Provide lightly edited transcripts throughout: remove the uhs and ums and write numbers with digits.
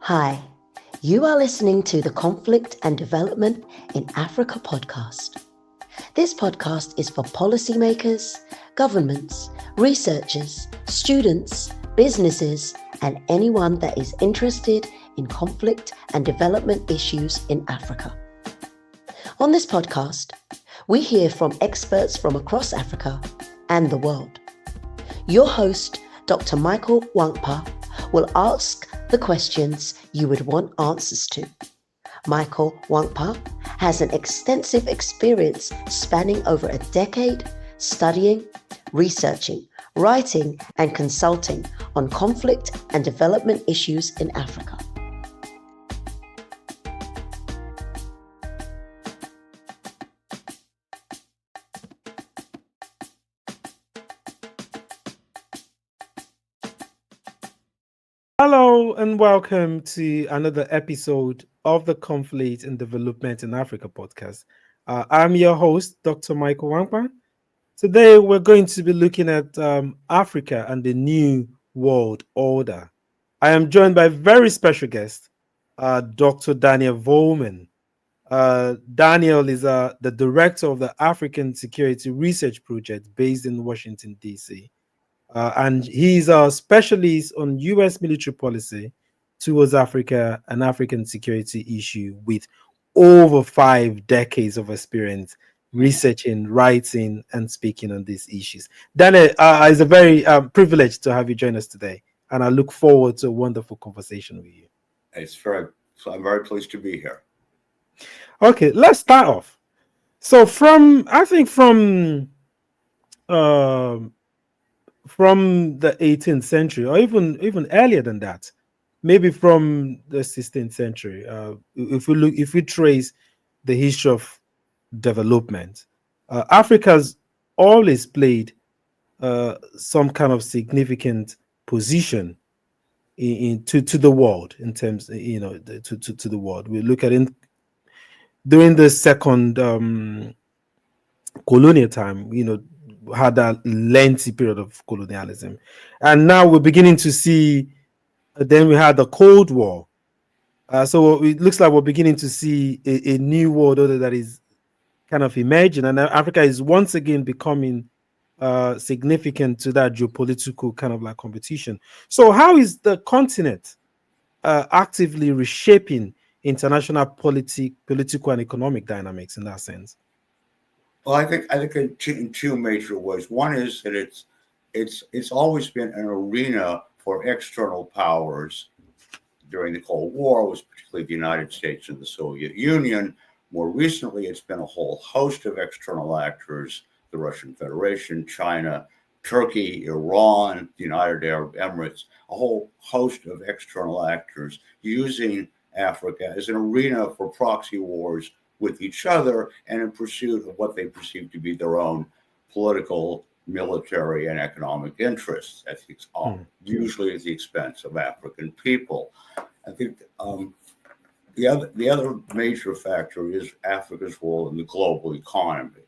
Hi, you are listening to the Conflict and Development in Africa podcast. This podcast is for policymakers, governments, researchers, students, businesses, and anyone that is interested in conflict and development issues in Africa. On this podcast, we hear from experts from across Africa and the world. Your host, Dr. Michael Nwankpa, will ask the questions you would want answers to. Michael Nwankpa has an extensive experience spanning over a decade studying, researching, writing, and consulting on conflict and development issues in Africa. Hello and welcome to another episode of the Conflict and Development in Africa podcast. I'm your host, Dr. Michael Nwankpa. Today we're going to be looking at Africa and the new world order. I am joined by a very special guest, Dr. Daniel Volman. Daniel is the director of the African Security Research Project based in Washington, D.C. And he's a specialist on U.S. military policy towards Africa and African security issue with over 5 decades of experience researching, writing, and speaking on these issues. Daniel, it's a very privilege to have you join us today, and I look forward to a wonderful conversation with you. I'm very pleased to be here. Okay, let's start off. So from the 18th century, or even earlier than that, maybe from the 16th century. If we trace the history of development, Africa's always played some kind of significant position to the world in terms, to the world. We look at it during the second colonial time, had that lengthy period of colonialism, and now we're beginning to see. Then we had the Cold War, so it looks like we're beginning to see a new world order that is kind of emerging, and Africa is once again becoming significant to that geopolitical kind of like competition. So, how is the continent actively reshaping international political and economic dynamics in that sense? Well, I think in two major ways. One is that it's always been an arena for external powers. During the Cold War, it was particularly the United States and the Soviet Union. More recently, it's been a whole host of external actors: the Russian Federation, China, Turkey, Iran, the United Arab Emirates, a whole host of external actors using Africa as an arena for proxy wars with each other and in pursuit of what they perceive to be their own political, military, and economic interests, usually at the expense of African people. I think the other major factor is Africa's role in the global economy.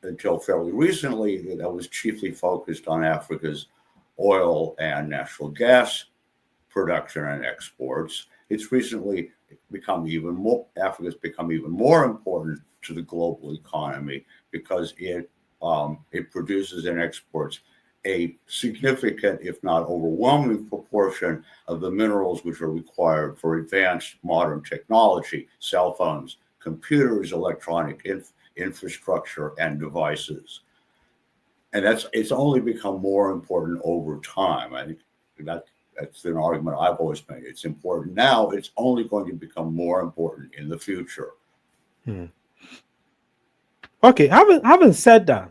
Until fairly recently, that was chiefly focused on Africa's oil and natural gas production and exports. It's recently Africa's become even more important to the global economy because it produces and exports a significant, if not overwhelming, proportion of the minerals which are required for advanced modern technology: cell phones, computers, electronic infrastructure, and devices. And it's only become more important over time. I think that's an argument I've always made. It's important now. It's only going to become more important in the future. Okay, having said that,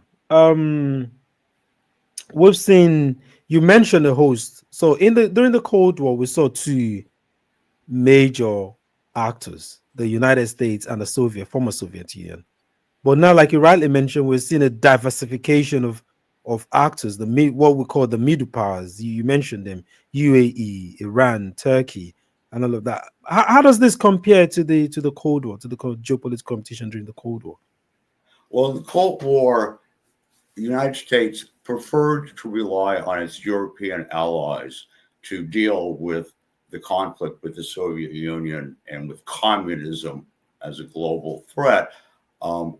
we've seen, you mentioned the host. So during the Cold War, we saw two major actors: the United States and the former Soviet Union. But now, like you rightly mentioned, we're seeing a diversification of actors, what we call the middle powers. You mentioned them: UAE, Iran, Turkey, and all of that. How does this compare to the Cold War, to the geopolitical competition during the Cold War? Well, in the Cold War, the United States preferred to rely on its European allies to deal with the conflict with the Soviet Union and with communism as a global threat.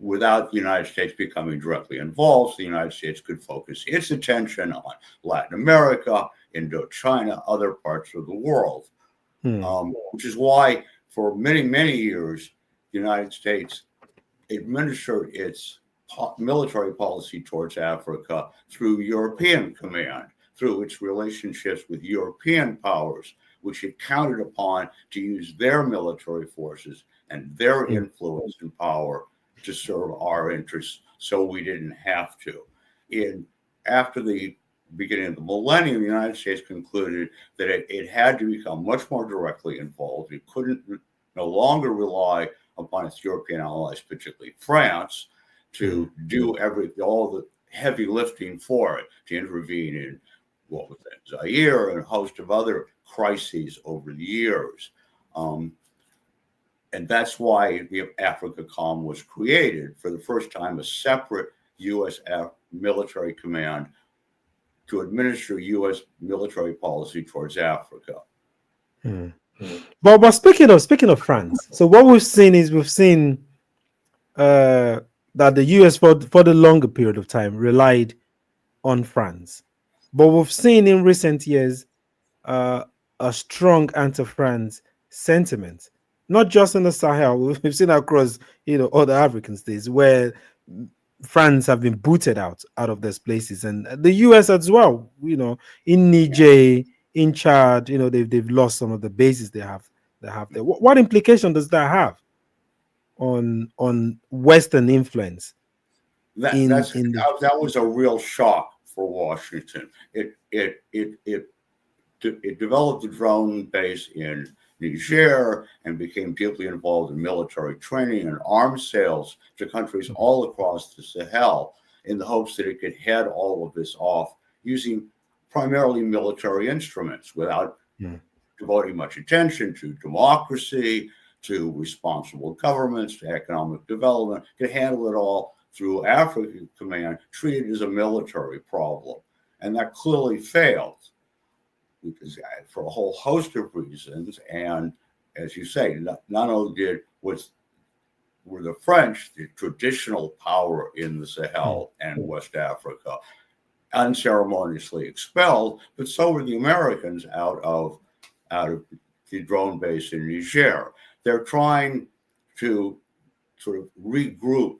Without the United States becoming directly involved, the United States could focus its attention on Latin America, Indochina, other parts of the world, which is why for many, many years, the United States administered its military policy towards Africa through European command, through its relationships with European powers, which it counted upon to use their military forces and their influence and power to serve our interests, so we didn't have to. After the beginning of the millennium, the United States concluded that it had to become much more directly involved. It couldn't no longer rely upon its European allies, particularly France, to do all the heavy lifting for it, to intervene in what was that, Zaire and a host of other crises over the years. And that's why the AFRICOM was created, for the first time, a separate U.S. military command to administer U.S. military policy towards Africa. But speaking of France, so what we've seen that the U.S. for the longer period of time relied on France, but we've seen in recent years a strong anti-France sentiment, not just in the Sahel. We've seen across other African states where France have been booted out of those places, and the US as well. In Niger, in Chad, they've lost some of the bases they have there. What implication does that have on Western influence? That was a real shock for Washington. It developed a drone base in Niger and became deeply involved in military training and arms sales to countries all across the Sahel, in the hopes that it could head all of this off using primarily military instruments without devoting much attention to democracy, to responsible governments, to economic development, to handle it all through Africa Command, treated as a military problem. And that clearly failed, because for a whole host of reasons. And as you say, not only were the French, the traditional power in the Sahel and West Africa, unceremoniously expelled, but so were the Americans out of the drone base in Niger. They're trying to sort of regroup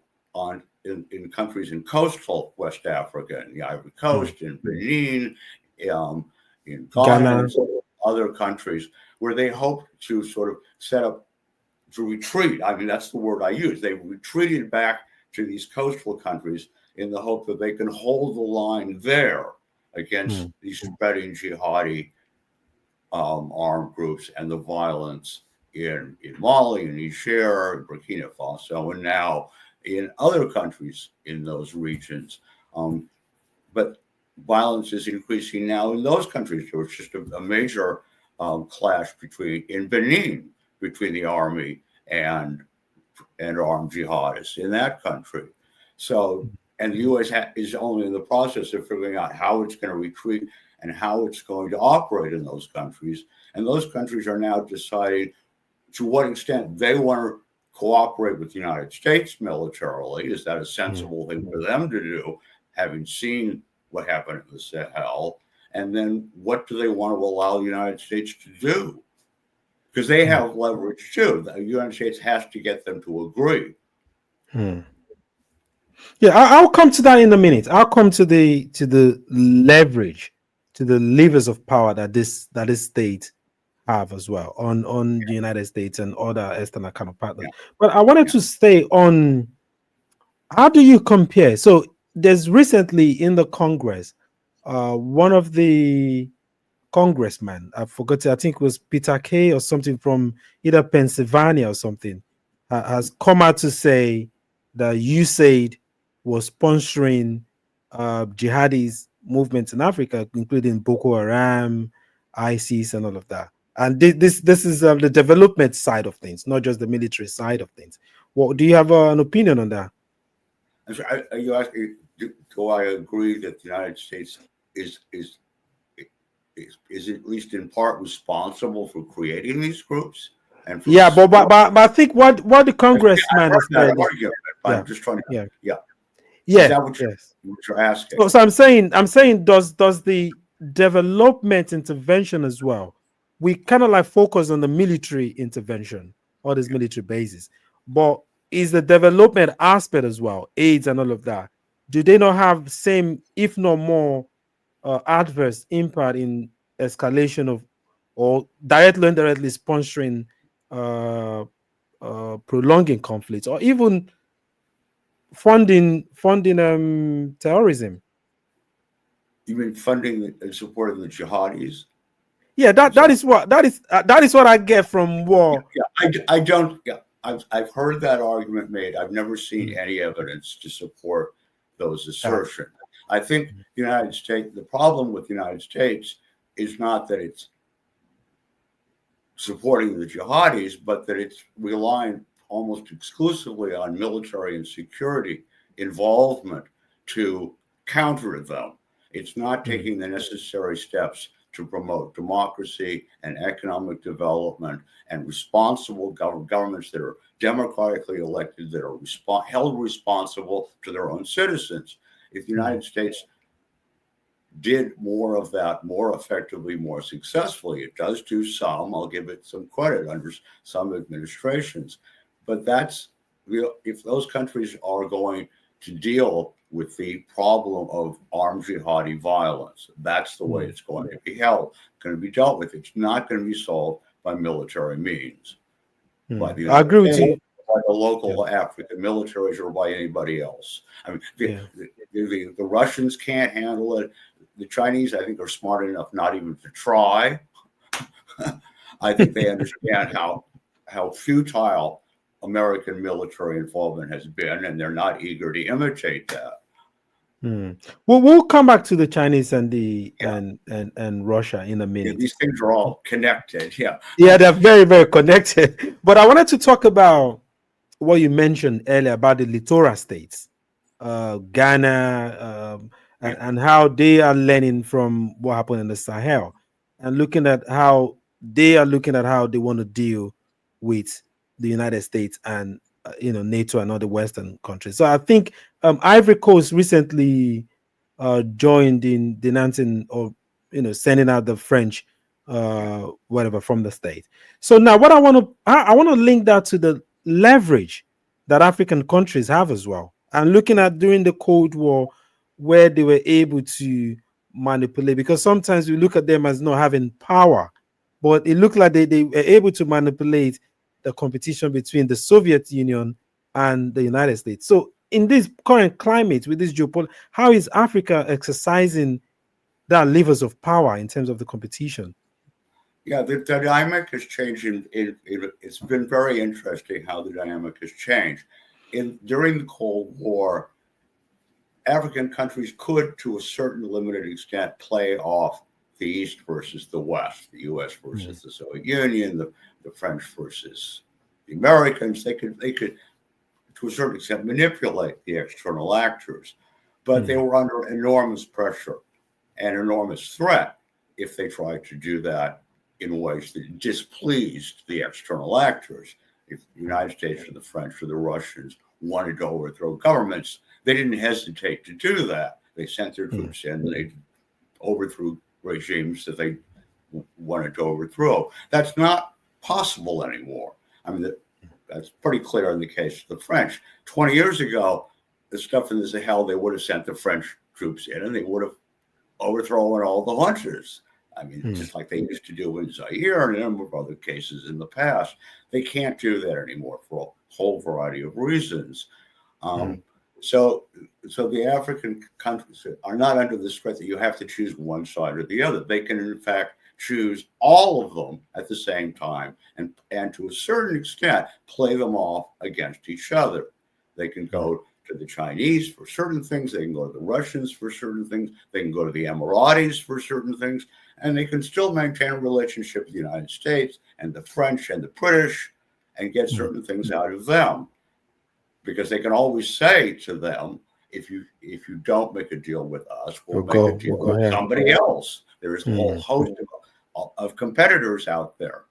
in countries in coastal West Africa, in the Ivory Coast, in Benin, in Ghana, and other countries, where they hope to sort of set up to retreat. I mean, that's the word I use. They retreated back to these coastal countries in the hope that they can hold the line there against these spreading jihadi armed groups and the violence in Mali, in Niger, in Burkina Faso, and now in other countries in those regions. But violence is increasing now in those countries. There was just a major clash in Benin between the army and armed jihadists in that country. So, and the U.S. is only in the process of figuring out how it's going to retreat and how it's going to operate in those countries. And those countries are now deciding to what extent they want to cooperate with the United States militarily. Is that a sensible thing for them to do, having seen what happened in the Sahel? And then what do they want to allow the United States to do? Because they have leverage too. The United States has to get them to agree. Yeah, I'll come to that in a minute. I'll come to the leverage, to the levers of power that this state have as well on the United States and other external kind of partners. But I wanted to stay on, how do you compare? So there's recently in the Congress, one of the congressmen, I forgot, I think it was Peter Kay or something from either Pennsylvania or something, has come out to say that USAID was sponsoring jihadist movements in Africa, including Boko Haram, ISIS, and all of that. And this is the development side of things, not just the military side of things. Well, do you have an opinion on that? Are you asking, do I agree that the United States is is at least in part responsible for creating these groups and for Yeah, but I think what the congressman I've has heard that made is, argument, but yeah, I'm just trying to, yeah, yeah. Is yeah, that what yes. you're asking? So I'm saying does the development intervention as well? We kind of like focus on the military intervention, all these military bases, but is the development aspect as well, AIDS and all of that? Do they not have same, if not more, adverse impact in escalation of, or directly or indirectly sponsoring, uh, prolonging conflicts, or even funding terrorism? You mean funding and supporting the jihadis? Yeah, Is that that? is what I get from war. Yeah, I don't. Yeah, I've heard that argument made. I've never seen Mm. any evidence to support those Uh, assertions. I think the United States. The problem with the United States is not that it's supporting the jihadis, but that it's relying almost exclusively on military and security involvement to counter them. It's not taking the necessary steps to promote democracy and economic development and responsible governments that are democratically elected, that are held responsible to their own citizens. If the United States did more of that more effectively, more successfully. It does do some. I'll give it some credit under some administrations. But that's, if those countries are going to deal with the problem of armed jihadi violence, that's the way it's going to be going to be dealt with. It's not going to be solved by military means, by the I United agree with States, you. by the local African militaries, or by anybody else. I mean, the Russians can't handle it. The Chinese, I think, are smart enough not even to try. I think they understand how futile American military involvement has been, and they're not eager to imitate that. Well, we'll come back to the Chinese and the and Russia in a minute. These things are all connected. Yeah. Yeah, they're very, very connected. But I wanted to talk about what you mentioned earlier about the littoral states, Ghana, and how they are learning from what happened in the Sahel, and looking at how they are looking at how they want to deal with the United States and NATO and other Western countries. So I think Ivory Coast recently joined in denouncing, or sending out the French whatever from the state. So now what I want to link that to the leverage that African countries have as well, and looking at during the Cold War, where they were able to manipulate, because sometimes we look at them as not having power, but it looked like they were able to manipulate the competition between the Soviet Union and the United States. So in this current climate, with this geopolitics, how is Africa exercising that levers of power in terms of the competition? Yeah, the dynamic has changed. It's been very interesting how the dynamic has changed. During the Cold War, African countries could, to a certain limited extent, play off the East versus the West, the U.S. versus the Soviet Union, the French versus the Americans. They could, to a certain extent, manipulate the external actors, but they were under enormous pressure and enormous threat if they tried to do that in ways that displeased the external actors. If the United States or the French or the Russians wanted to overthrow governments, they didn't hesitate to do that. They sent their troops in, and they overthrew regimes that they wanted to overthrow. That's not possible anymore. I mean, that's pretty clear in the case of the French. 20 years ago, the stuff in the Sahel, they would have sent the French troops in, and they would have overthrown all the hunters. I mean, just like they used to do in Zaire and a number of other cases in the past. They can't do that anymore for a whole variety of reasons. So the African countries are not under the threat that you have to choose one side or the other. They can, in fact, choose all of them at the same time, and to a certain extent, play them off against each other. They can go to the Chinese for certain things. They can go to the Russians for certain things. They can go to the Emiratis for certain things. And they can still maintain a relationship with the United States and the French and the British and get certain things out of them. Because they can always say to them, if you don't make a deal with us, we'll make go, a deal we'll go with ahead. somebody else. There's a whole host of competitors out there.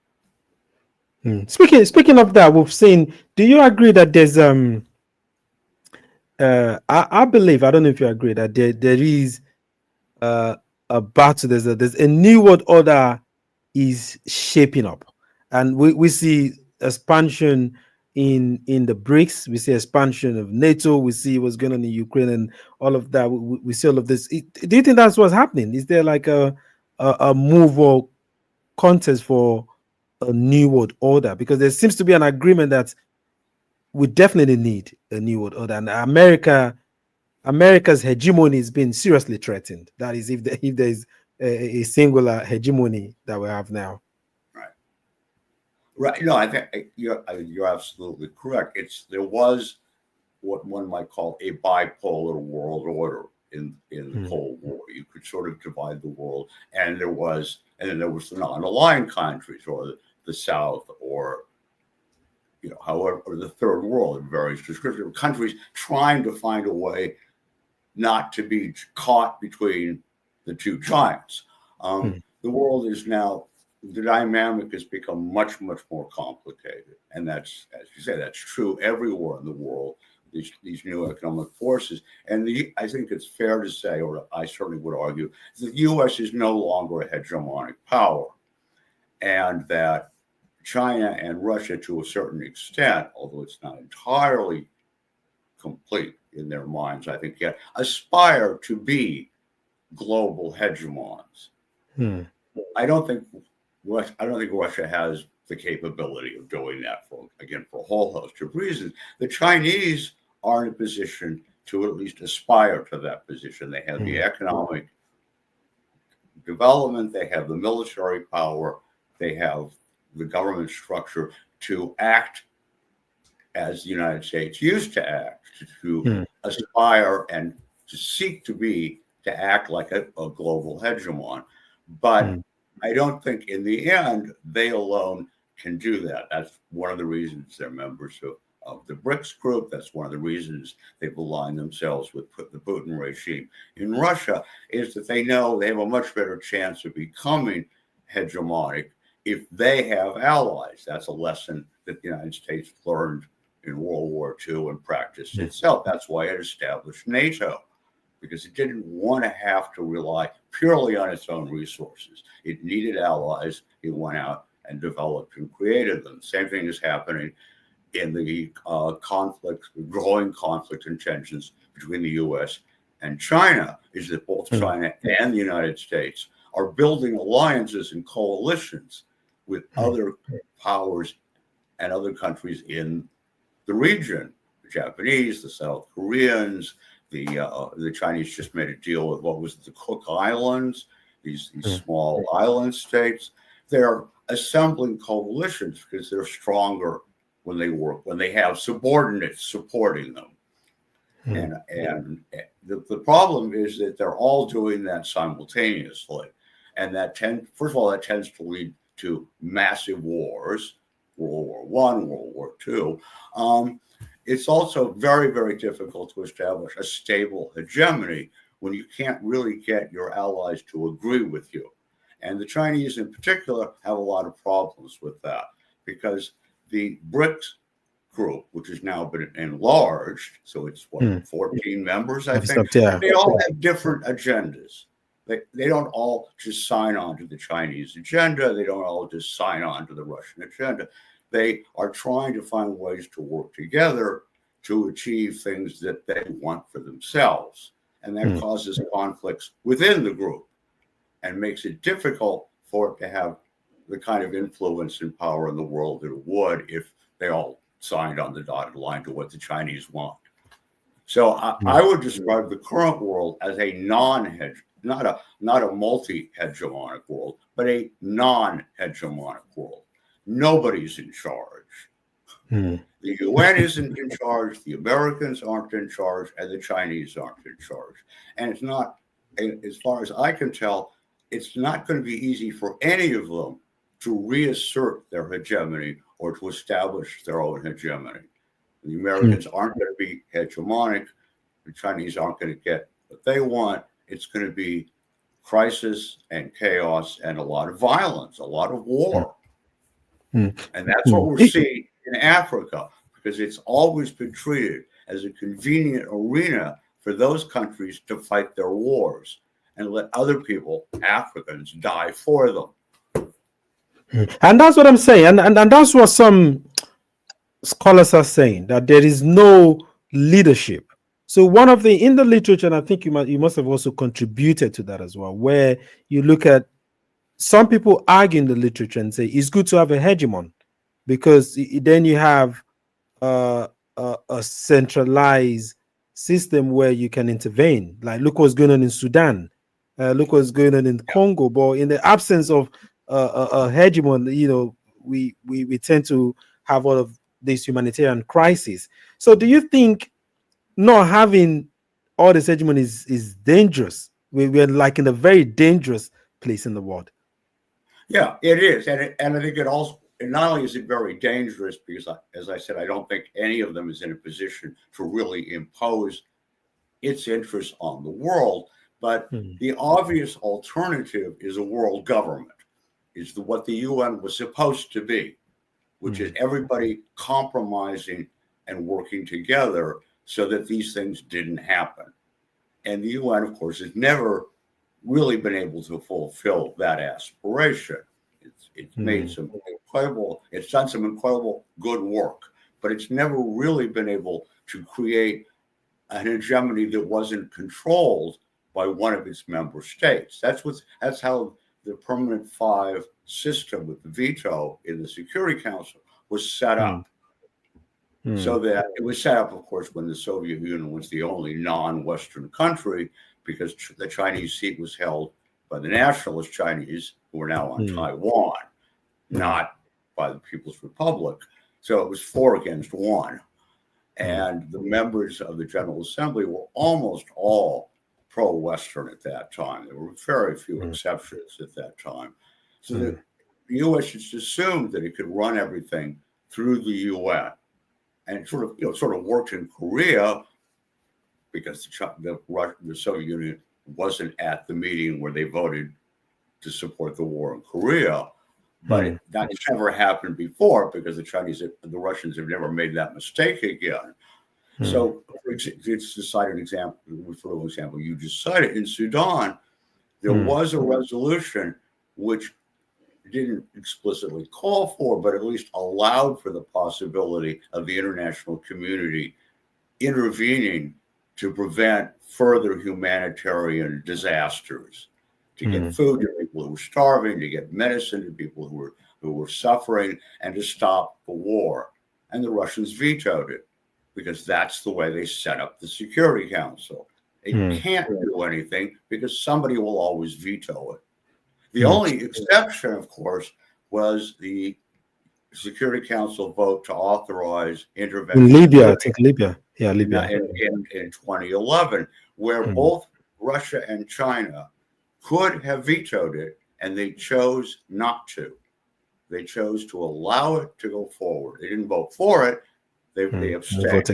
Speaking of that, we've seen. Do you agree that there's I believe, I don't know if you agree, that there is a battle. There's a new world order is shaping up, and we see expansion in the BRICS. We see expansion of NATO. We see what's going on in Ukraine and all of that. We see all of this. Do you think that's what's happening? Is there like a move or contest for a new world order? Because there seems to be an agreement that we definitely need a new world order, and America's hegemony is being seriously threatened. That is, if there is a singular hegemony that we have now. Right. No, I think you're absolutely correct. There was what one might call a bipolar world order in the Cold War. You could sort of divide the world, and then there was the non-aligned countries, or the South, or however, or the Third World in various descriptions of countries trying to find a way not to be caught between the two giants. The world is now, the dynamic has become much, much more complicated. And that's, as you say, that's true everywhere in the world, these new economic forces. And I think it's fair to say, or I certainly would argue, that the U.S. is no longer a hegemonic power. And that China and Russia, to a certain extent, although it's not entirely complete in their minds, I think, yet aspire to be global hegemons. I don't think Russia has the capability of doing that for a whole host of reasons. The Chinese are in a position to at least aspire to that position. They have the economic development, they have the military power, they have the government structure to act as the United States used to act, to aspire and to seek to act like a global hegemon. But I don't think in the end they alone can do that. That's one of the reasons they're members of the BRICS group. That's one of the reasons they've aligned themselves with the Putin regime in Russia, is that they know they have a much better chance of becoming hegemonic if they have allies. That's a lesson that the United States learned in World War II and practiced itself. That's why it established NATO, because it didn't want to have to rely purely on its own resources. It needed allies. It went out and developed and created them. Same thing is happening in the growing conflict and tensions between the U.S. and China, is that both China and the United States are building alliances and coalitions with other powers and other countries in the region. The Japanese, the South Koreans, the Chinese just made a deal with what was the Cook Islands, these small island states. They're assembling coalitions because they're stronger when they have subordinates supporting them. And the problem is that they're all doing that simultaneously. And first of all, that tends to lead to massive wars, World War I, World War II. It's also very, very difficult to establish a stable hegemony when you can't really get your allies to agree with you. And the Chinese in particular have a lot of problems with that, because the BRICS group, which has now been enlarged, so it's 14 members, I think, they all have different agendas. They don't all just sign on to the Chinese agenda. They don't all just sign on to the Russian agenda. They are trying to find ways to work together to achieve things that they want for themselves. And that causes conflicts within the group and makes it difficult for it to have the kind of influence and power in the world that it would if they all signed on the dotted line to what the Chinese want. So I would describe the current world as a not a multi-hegemonic world, but a non-hegemonic world. Nobody's in charge. The UN isn't in charge, the Americans aren't in charge, and the Chinese aren't in charge. And it's not, as far as I can tell, it's not going to be easy for any of them to reassert their hegemony or to establish their own hegemony. The Americans aren't going to be hegemonic. the Chinese aren't going to get what they want. It's going to be crisis and chaos and a lot of violence, a lot of war. Mm. And that's what we're seeing in Africa, because it's always been treated as a convenient arena for those countries to fight their wars and let other people, Africans, die for them. And that's what I'm saying. And that's what some scholars are saying, that there is no leadership. So one of the, in the literature, and I think you must have also contributed to that as well, where you look at some people argue in the literature and say it's good to have a hegemon, because then you have a centralized system where you can intervene. Like, look what's going on in Sudan, look what's going on in Congo. But in the absence of a hegemon, we tend to have all of this humanitarian crisis. So do you think not having all this hegemon is dangerous? We're like in a very dangerous place in the world. Yeah, it is. And I think it also, and not only is it very dangerous, because as I said, I don't think any of them is in a position to really impose its interests on the world. But the obvious alternative is a world government, is what the UN was supposed to be, which is everybody compromising and working together so that these things didn't happen. And the UN, of course, has never really been able to fulfill that aspiration. It's made some incredible, it's done some incredible good work, but it's never really been able to create an hegemony that wasn't controlled by one of its member states. That's how the Permanent Five system with the veto in the Security Council was set up. So that it was set up, of course, when the Soviet Union was the only non-Western country, because the Chinese seat was held by the nationalist Chinese, who are now on Taiwan, not by the People's Republic. So it was 4 against 1. And the members of the General Assembly were almost all pro-Western at that time. There were very few exceptions at that time. So the U.S. just assumed that it could run everything through the UN. And it sort of worked in Korea, because the Soviet Union wasn't at the meeting where they voted to support the war in Korea. But that's never happened before, because the Russians have never made that mistake again. So it's to cite an example, you just cited, in Sudan, there was a resolution which didn't explicitly call for, but at least allowed for the possibility of the international community intervening to prevent further humanitarian disasters, to get food to people who were starving, to get medicine to people who were suffering, and to stop the war. And the Russians vetoed it, because that's the way they set up the Security Council. It can't do anything because somebody will always veto it. The only exception, of course, was the Security Council vote to authorize intervention in Libya. I think Libya. Yeah, Libya. In 2011, where both Russia and China could have vetoed it, and they chose not to. They chose to allow it to go forward. They didn't vote for it. They abstained.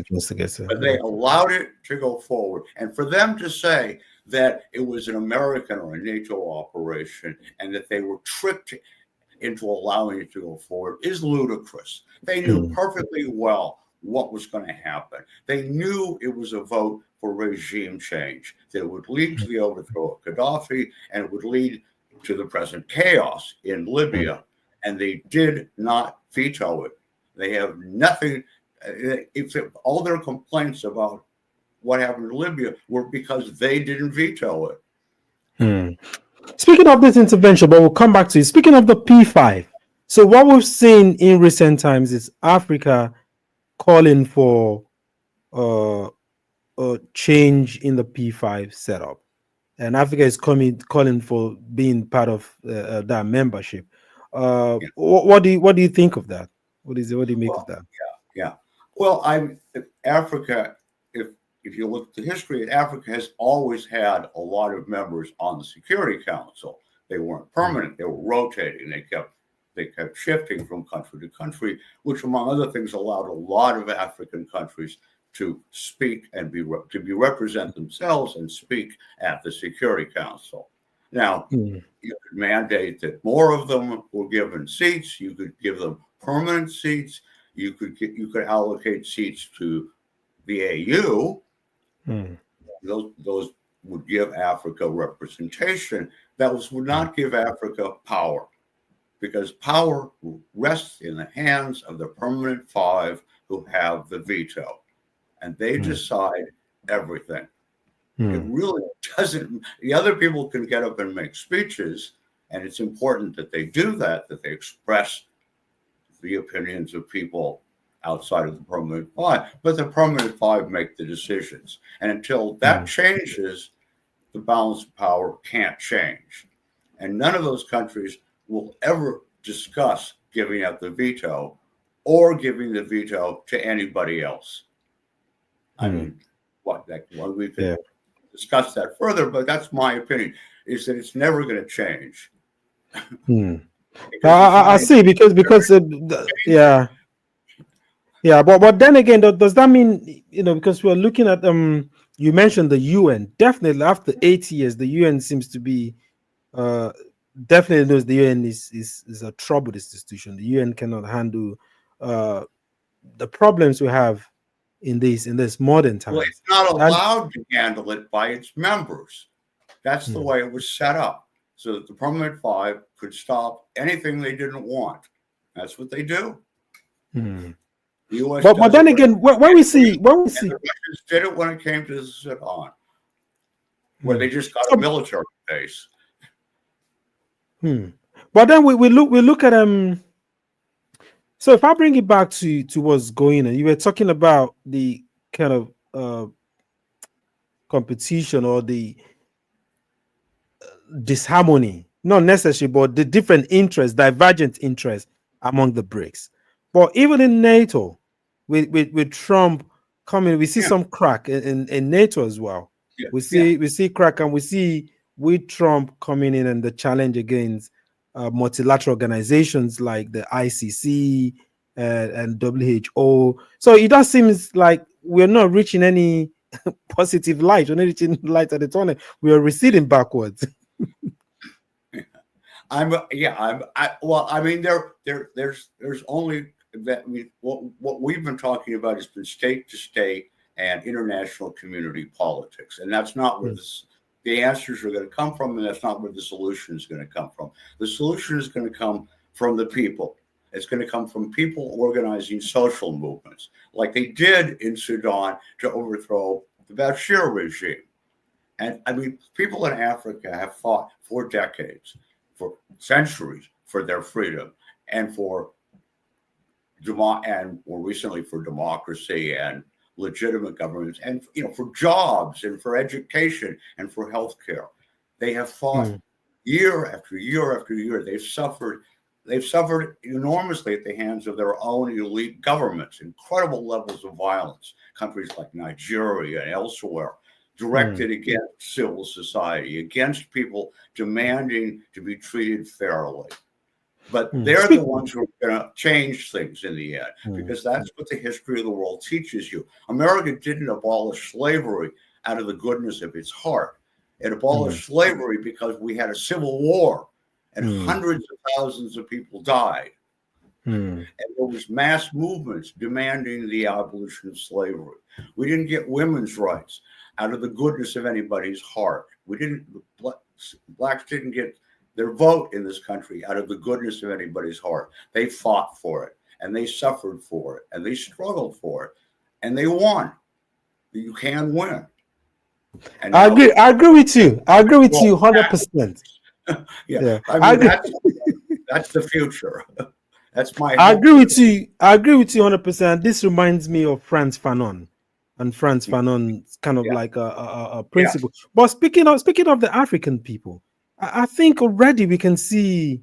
But they allowed it to go forward. And for them to say that it was an American or a NATO operation and that they were tricked into allowing it to go forward is ludicrous. They knew perfectly well what was going to happen. They knew it was a vote for regime change, that it would lead to the overthrow of Gaddafi, and it would lead to the present chaos in Libya. And they did not veto it. They have nothing. If all their complaints about what happened in Libya were because they didn't veto it. Speaking of this intervention, but we'll come back to it. Speaking of the P5, so what we've seen in recent times is Africa calling for a change in the P5 setup, and Africa is calling for being part of that membership. What do you think of that? What do you make of that? Yeah. Well, Africa, if you look at the history, Africa has always had a lot of members on the Security Council. They weren't permanent; they were rotating. They kept shifting from country to country, which, among other things, allowed a lot of African countries to speak and represent themselves and speak at the Security Council. Now, you could mandate that more of them were given seats. You could give them permanent seats. You could allocate seats to the AU. Those would give Africa representation. Those would not give Africa power, because power rests in the hands of the permanent five who have the veto, and they decide everything. It really doesn't. The other people can get up and make speeches, and it's important that they do that they express the opinions of people outside of the permanent five. But the permanent five make the decisions. And until that changes, the balance of power can't change. And none of those countries will ever discuss giving up the veto or giving the veto to anybody else. I mean, we could discuss that further, but that's my opinion, is that it's never going to change. I see, because but then again, does that mean, because we're looking at you mentioned the UN. Definitely after 8 years, the UN seems to be definitely knows the UN is a troubled institution. The UN cannot handle the problems we have in this modern time. Well, it's not allowed to handle it by its members. That's the way it was set up, so that the permanent five could stop anything they didn't want. That's what they do. The US but then again, when we see the Russians did it when it came to Sudan, where they just got a military base. But then we look at So if I bring it back to what's going on, you were talking about the kind of competition or the disharmony, not necessarily, but the different interests, divergent interests among the BRICS. But even in NATO, with Trump coming, we see some crack in NATO as well. We see crack, and we see with Trump coming in and the challenge against multilateral organizations like the ICC and WHO. So it does seem like we're not reaching any positive light. We're not reaching light at the tunnel. We are receding backwards. There's only that. What we've been talking about has been state to state and international community politics, and that's not where the answers are going to come from, and that's not where the solution is going to come from. The solution is going to come from the people. It's going to come from people organizing social movements, like they did in Sudan to overthrow the Bashir regime. And I mean, people in Africa have fought for decades, for centuries, for their freedom, and more recently for democracy and legitimate governments, and for jobs and for education and for healthcare. They have fought year after year after year. They've suffered enormously at the hands of their own elite governments, incredible levels of violence. Countries like Nigeria and elsewhere, directed against civil society, against people demanding to be treated fairly. But they're the ones who are going to change things in the end, because that's what the history of the world teaches you. America didn't abolish slavery out of the goodness of its heart. It abolished slavery because we had a civil war and hundreds of thousands of people died. And there was mass movements demanding the abolition of slavery. We didn't get women's rights out of the goodness of anybody's heart. Blacks didn't get their vote in this country out of the goodness of anybody's heart. They fought for it, and they suffered for it, and they struggled for it, and they won. You can win. And I agree with you. I agree with you 100%. I mean, that's the future. That's my. I agree with you 100%. This reminds me of Frantz Fanon, and Frantz Fanon's kind of like a principle. But speaking of the African people, I think already we can see.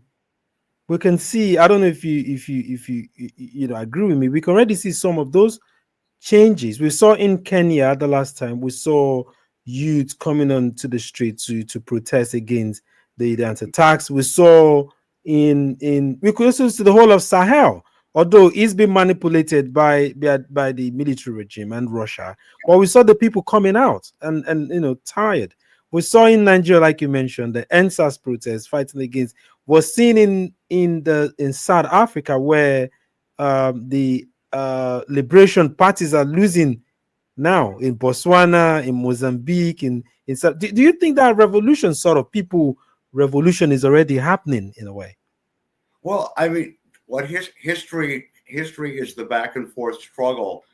I don't know if you agree with me. We can already see some of those changes. We saw in Kenya the last time. We saw youth coming onto the street to protest against the anti-tax. We saw we could also see the whole of Sahel although it's been manipulated by the military regime and Russia. But we saw the people coming out and tired. We saw in Nigeria, like you mentioned, the NSAS protest fighting against was seen in South Africa, where the liberation parties are losing now, in Botswana, in Mozambique, in South. Do you think that revolution sort of people revolution is already happening in a way? Well, I mean, what history is the back and forth struggle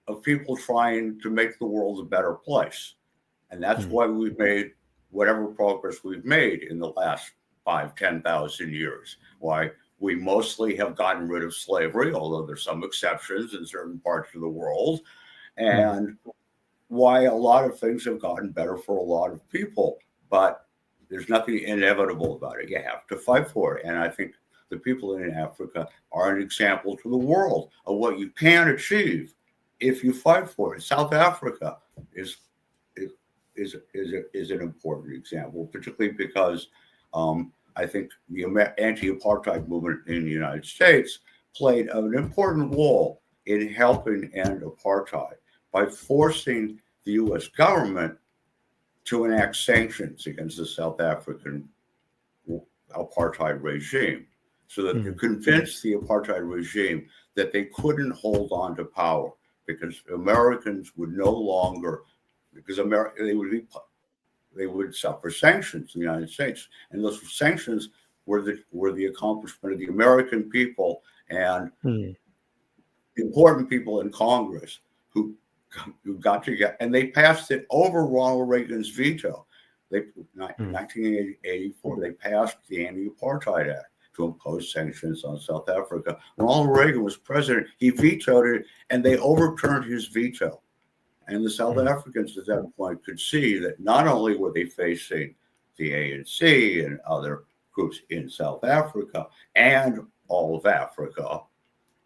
of people trying to make the world a better place. And that's why we've made whatever progress we've made in the last 5,000-10,000 years. Why we mostly have gotten rid of slavery, although there's some exceptions in certain parts of the world, and why a lot of things have gotten better for a lot of people. But there's nothing inevitable about it. You have to fight for it. And I think the people in Africa are an example to the world of what you can achieve if you fight for it. South Africa is an important example, particularly because I think the anti-apartheid movement in the United States played an important role in helping end apartheid by forcing the U.S. government to enact sanctions against the South African apartheid regime, so that to convince the apartheid regime that they couldn't hold on to power because Americans would no longer, because they would suffer sanctions in the United States, and those sanctions were the accomplishment of the American people and important people in Congress who got together, and they passed it over Ronald Reagan's veto. In 1984, they passed the Anti-Apartheid Act to impose sanctions on South Africa. Ronald Reagan was president. He vetoed it, and they overturned his veto. And the South Africans at that point could see that not only were they facing the ANC and other groups in South Africa and all of Africa,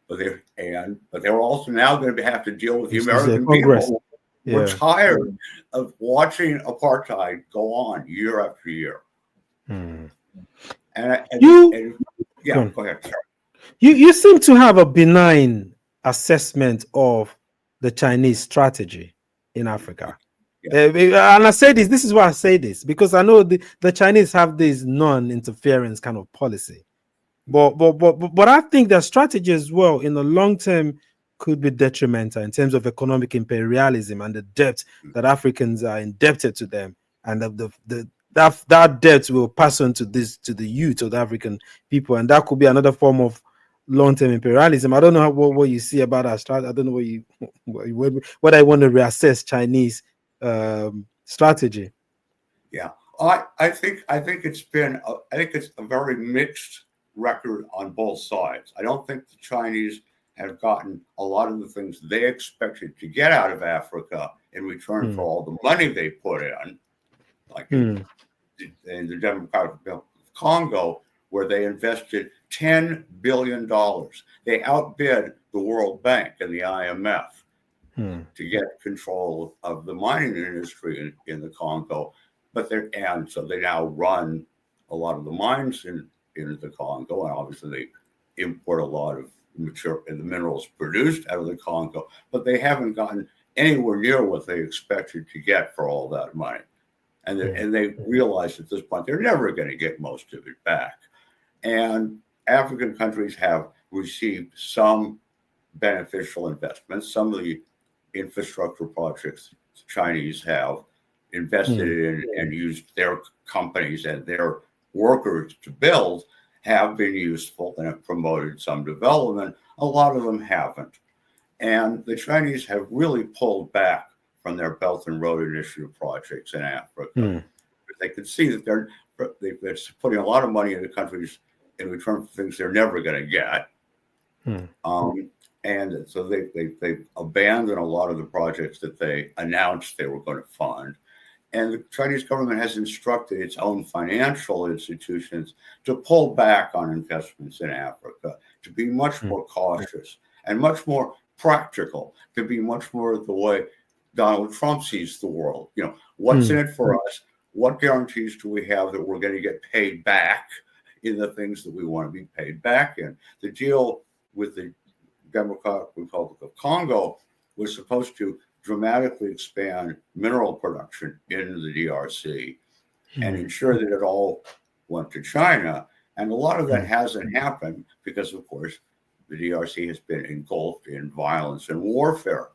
but they were also now going to have to deal with the American people. We're tired of watching apartheid go on year after year. Go ahead. Sorry. You seem to have a benign assessment of the Chinese strategy in Africa. And I say this is why I say this, because I know the Chinese have this non-interference kind of policy. But I think their strategy as well in the long term could be detrimental in terms of economic imperialism and the debt that Africans are indebted to them, and that debt will pass on to the youth of the African people, and that could be another form of long-term imperialism. I don't know what you see about that strategy. I don't know what I want to reassess Chinese strategy. Yeah, I think it's a very mixed record on both sides. I don't think the Chinese have gotten a lot of the things they expected to get out of Africa in return for all the money they put in, like in the Democratic Republic of Congo, where they invested $10 billion. They outbid the World Bank and the IMF to get control of the mining industry in the Congo. So they now run a lot of the mines in the Congo, and obviously they import a lot of the minerals produced out of the Congo, but they haven't gotten anywhere near what they expected to get for all that money. And they realize at this point they're never going to get most of it back. And African countries have received some beneficial investments. Some of the infrastructure projects the Chinese have invested in and used their companies and their workers to build have been useful and have promoted some development. A lot of them haven't. And the Chinese have really pulled back from their Belt and Road Initiative projects in Africa. They can see that they're putting a lot of money into countries in return for things they're never going to get. And so they've abandoned a lot of the projects that they announced they were going to fund. And the Chinese government has instructed its own financial institutions to pull back on investments in Africa, to be much more cautious and much more practical, to be much more the way Donald Trump sees the world. What's in it for us? What guarantees do we have that we're going to get paid back in the things that we want to be paid back in? The deal with the Democratic Republic of Congo was supposed to dramatically expand mineral production in the DRC and ensure that it all went to China. And a lot of that hasn't happened because, of course, the DRC has been engulfed in violence and warfare.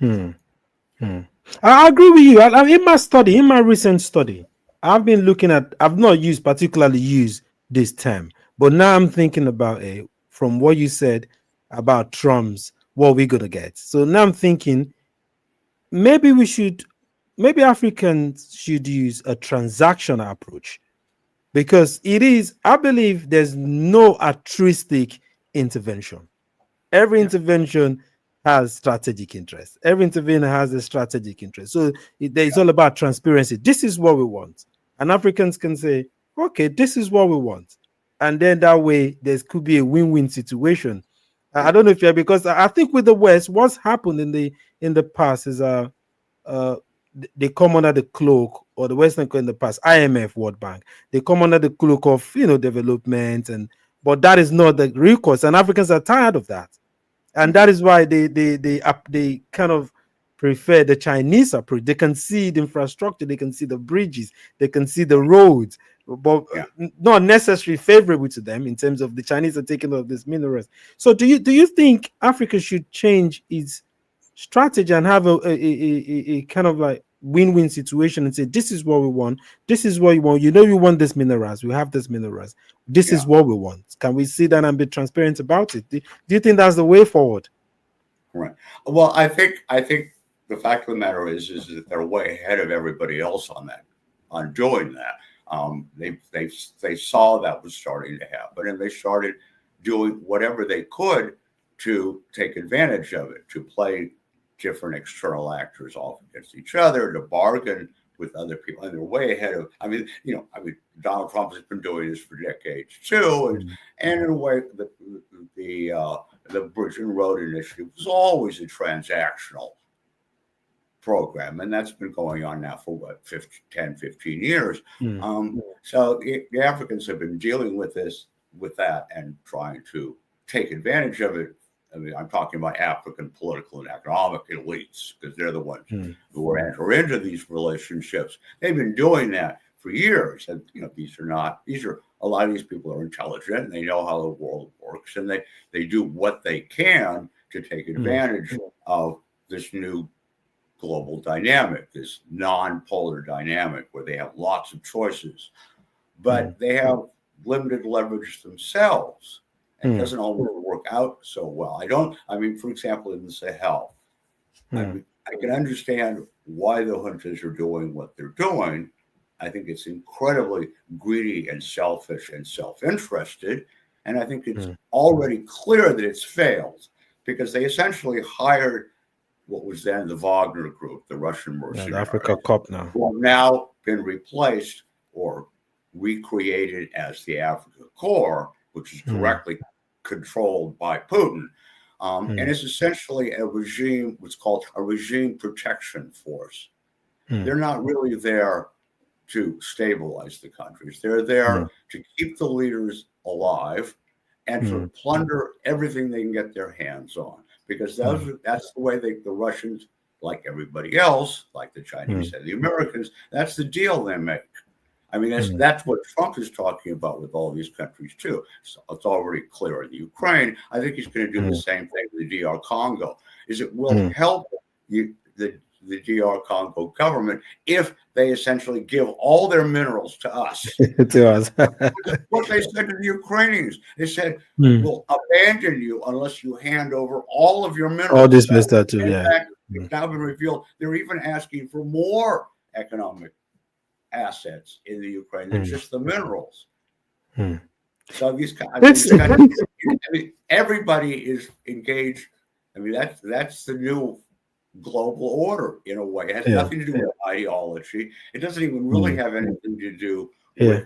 I agree with you. In my recent study, I've been looking at, I've not particularly used this term, but now I'm thinking about it from what you said about Trump's, what we're going to get. So now I'm thinking maybe Africans should use a transactional approach, because I believe there's no altruistic intervention. Every intervention has strategic interest. Every intervention has a strategic interest. So it's all about transparency. This is what we want. And Africans can say, okay, this is what we want. And then that way, there could be a win-win situation. I don't know if because I think with the West, what's happened in the past is they come under the cloak, or the Western in the past, IMF, World Bank, they come under the cloak of development, but that is not the real cause. And Africans are tired of that. And that is why they kind of prefer the Chinese approach. They can see the infrastructure, they can see the bridges, they can see the roads, but not necessarily favorable to them in terms of the Chinese are taking all of these minerals. So do you think Africa should change its strategy and have a kind of like win-win situation and say, this is what we want, this is what you want, you want these minerals, we have these minerals, this is what we want? Can we sit down and be transparent about it? Do you think that's the way forward? Right. Well, I think the fact of the matter is that they're way ahead of everybody else on doing that. They saw that was starting to happen, and they started doing whatever they could to take advantage of it, to play different external actors off against each other, to bargain with other people. And they're way ahead of, Donald Trump has been doing this for decades too. And in a way, the Bridge and Road Initiative was always a transactional program. And that's been going on now for 10, 15 years. So the Africans have been dealing with that and trying to take advantage of it. I'm talking about African political and economic elites, because they're the ones who enter into these relationships. They've been doing that for years. And, a lot of these people are intelligent, and they know how the world works, and they do what they can to take advantage of this new global dynamic, this non-polar dynamic where they have lots of choices, but they have limited leverage themselves. It doesn't always work out so well. For example, in the Sahel, I can understand why the juntas are doing what they're doing. I think it's incredibly greedy and selfish and self-interested. And I think it's already clear that it's failed, because they essentially hired what was then the Wagner Group, the Russian mercenaries, the Africa Cup now, who have now been replaced or recreated as the Africa Corps, which is directly controlled by Putin. And it's essentially a regime, what's called a regime protection force. They're not really there to stabilize the countries. They're there to keep the leaders alive and to plunder everything they can get their hands on. Because that's the way the Russians, like everybody else, like the Chinese and the Americans, that's the deal they make. That's what Trump is talking about with all these countries too. So it's already clear in the Ukraine. I think he's going to do the same thing with the DR Congo. It will help the DR Congo government if they essentially give all their minerals to us. What they said to the Ukrainians, they said, "We'll abandon you unless you hand over all of your minerals." All this messed up too. In fact, it's now been revealed they're even asking for more economic assets in the Ukraine than just the minerals. So everybody is engaged. That's the new global order in a way. It has nothing to do with ideology. It doesn't even really have anything to do with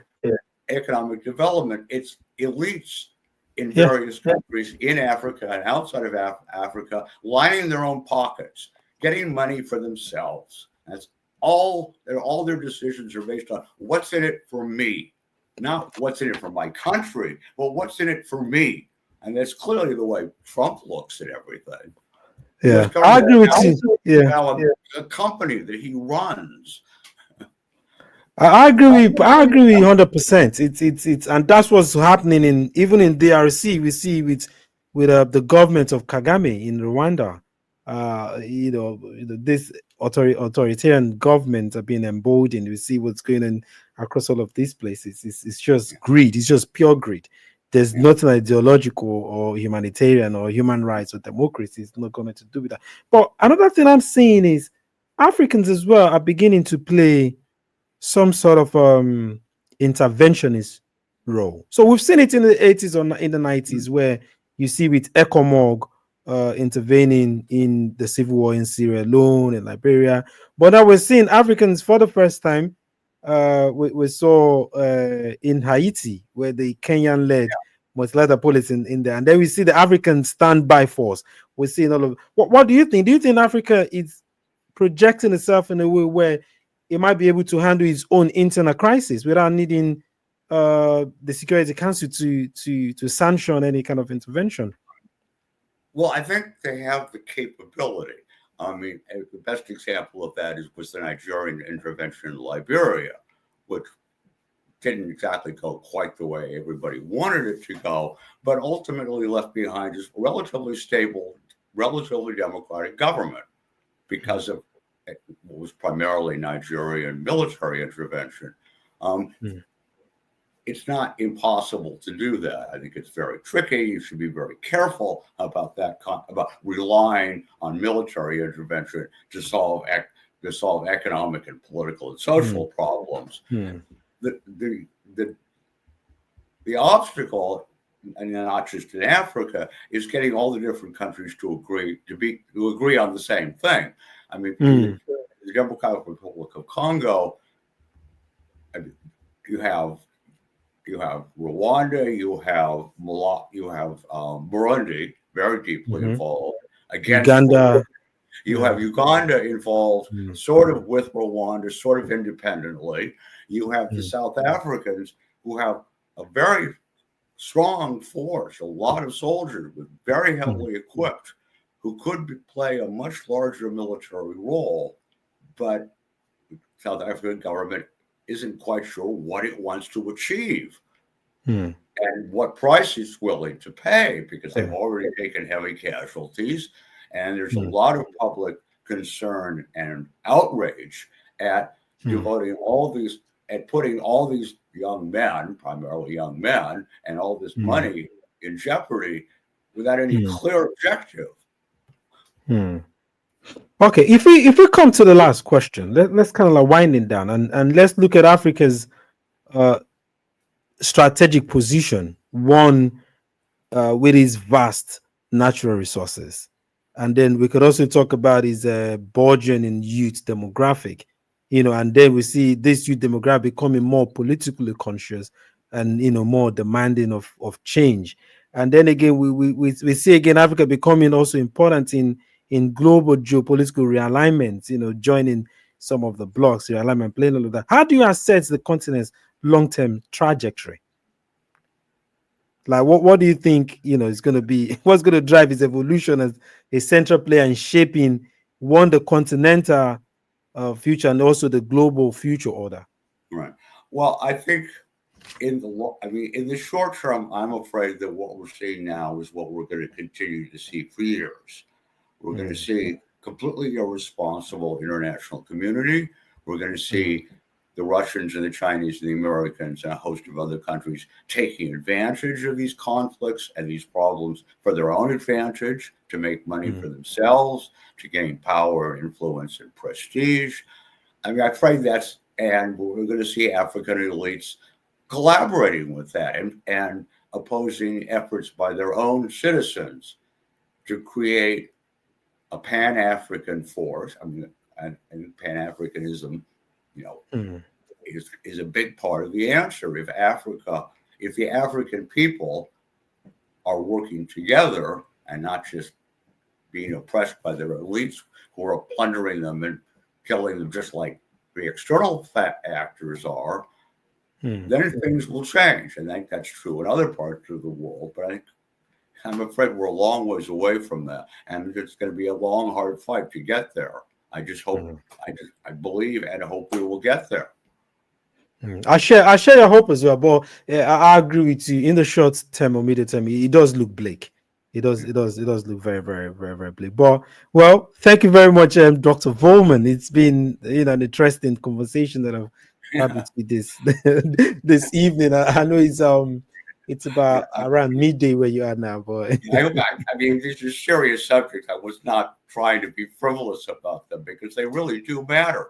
economic development. It's elites in various countries in Africa and outside of Africa lining their own pockets, getting money for themselves. That's all their decisions are based on what's in it for me, not what's in it for my country, but what's in it for me. And that's clearly the way Trump looks at everything. Yeah, I agree with you. Yeah, a company that he runs. I agree with 100%. It's and that's what's happening even in DRC. We see with the government of Kagame in Rwanda. This authoritarian government are being emboldened. We see what's going on across all of these places. It's just greed. It's just pure greed. There's nothing ideological or humanitarian or human rights or democracy. It's not going to do with that. But another thing I'm seeing is Africans as well are beginning to play some sort of interventionist role. So we've seen it in the 80s or in the 90s, where you see with ECOMOG intervening in the civil war in Sierra Leone and Liberia. But now we're seeing Africans for the first time. We saw in Haiti, where the Kenyan-led multilateral policy in there, and then we see the African standby force. We're seeing all of. What do you think? Do you think Africa is projecting itself in a way where it might be able to handle its own internal crisis without needing the Security Council to sanction any kind of intervention? Well, I think they have the capability. I mean, the best example of that was the Nigerian intervention in Liberia, which didn't exactly go quite the way everybody wanted it to go, but ultimately left behind is a relatively stable, relatively democratic government because of what was primarily Nigerian military intervention. It's not impossible to do that. I think it's very tricky. You should be very careful about that, about relying on military intervention to solve economic and political and social problems. The obstacle, and not just in Africa, is getting all the different countries to agree on the same thing. I mean, the Democratic Republic of Congo, you have Rwanda, you have Burundi, very deeply involved. Uganda. You have Uganda involved, sort of with Rwanda, sort of independently. You have the South Africans, who have a very strong force, a lot of soldiers, very heavily equipped, who could play a much larger military role, but the South African government isn't quite sure what it wants to achieve and what price it's willing to pay, because they've already taken heavy casualties, and there's a lot of public concern and outrage at devoting putting all these young men, primarily young men, and all this money in jeopardy without any clear objective. Okay, if we come to the last question, let's kind of like winding down and let's look at Africa's strategic position, one with its vast natural resources, and then we could also talk about its burgeoning youth demographic, and then we see this youth demographic becoming more politically conscious and more demanding of change. And then again, we see again Africa becoming also important in global geopolitical realignment, joining some of the blocks, realignment, playing all of that. How do you assess the continent's long-term trajectory? Like, what do you think, is going to be, what's going to drive its evolution as a central player in shaping, one, the continental future and also the global future order? Right. Well, I think in the short term, I'm afraid that what we're seeing now is what we're going to continue to see for years. We're going to see completely irresponsible international community. We're going to see the Russians and the Chinese and the Americans and a host of other countries taking advantage of these conflicts and these problems for their own advantage, to make money for themselves, to gain power, influence, and prestige. I mean, I'm afraid and we're going to see African elites collaborating with that and opposing efforts by their own citizens to create a Pan-African force. I mean, and Pan-Africanism, is a big part of the answer. If the African people are working together and not just being oppressed by their elites who are plundering them and killing them just like the external actors are, then things will change. And I think that's true in other parts of the world. But I think I'm afraid we're a long ways away from that, and it's going to be a long, hard fight to get there. I just hope, I believe and hope we will get there. I share your hope as well, but yeah, I agree with you. In the short term or medium term, it does look bleak. It does look very, very, very, very bleak. But well, thank you very much, Dr. Volman. It's been an interesting conversation that I've had with you this evening. I know it's about around midday where you are now, but I mean, these are serious subjects. I was not trying to be frivolous about them because they really do matter.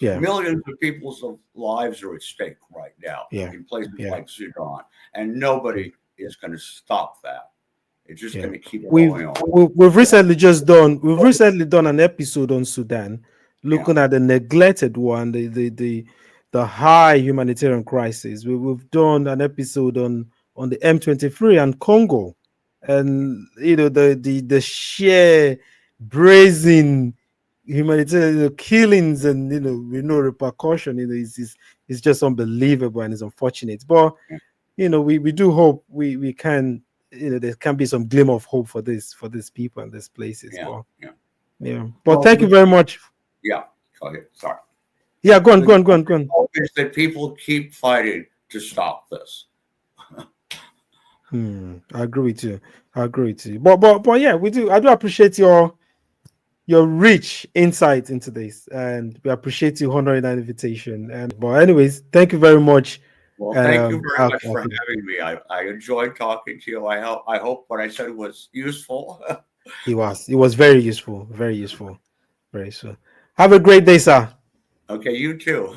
yeah, Millions of people's lives are at stake right now in places like Sudan, and nobody is going to stop that. It's just going to keep going on. We've recently done an episode on Sudan, looking at the neglected one, the high humanitarian crisis. We've done an episode on the M23 and Congo, and the sheer brazen humanitarian killings and with no repercussion. It's just unbelievable and it's unfortunate. But we do hope we can. There can be some glimmer of hope for these people and these places. But thank you very much. Yeah, go ahead. Sorry. Yeah, go on. Hope is that people keep fighting to stop this. I agree with you. But yeah, we do. I do appreciate your rich insight into this, and we appreciate you honoring that invitation. But anyways, thank you very much. Well, thank you very much for having me. I enjoyed talking to you. I hope what I said was useful. It was very useful. Very useful. Very useful. Have a great day, sir. Okay, you too.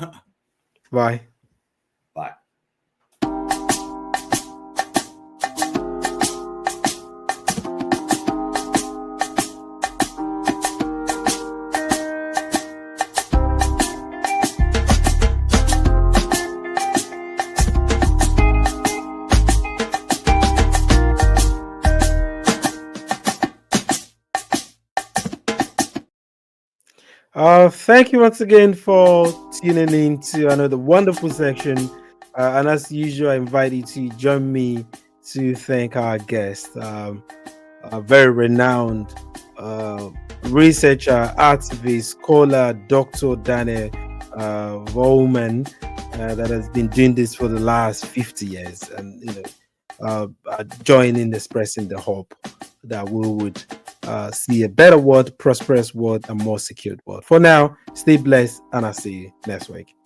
Bye. Bye. Thank you once again for tuning in to another wonderful section. And as usual, I invite you to join me to thank our guest, a very renowned researcher, activist, scholar, Dr. Daniel Volman, that has been doing this for the last 50 years. And, join in expressing the hope that we would see a better world, prosperous world, and more secured world. For now, stay blessed, and I'll see you next week.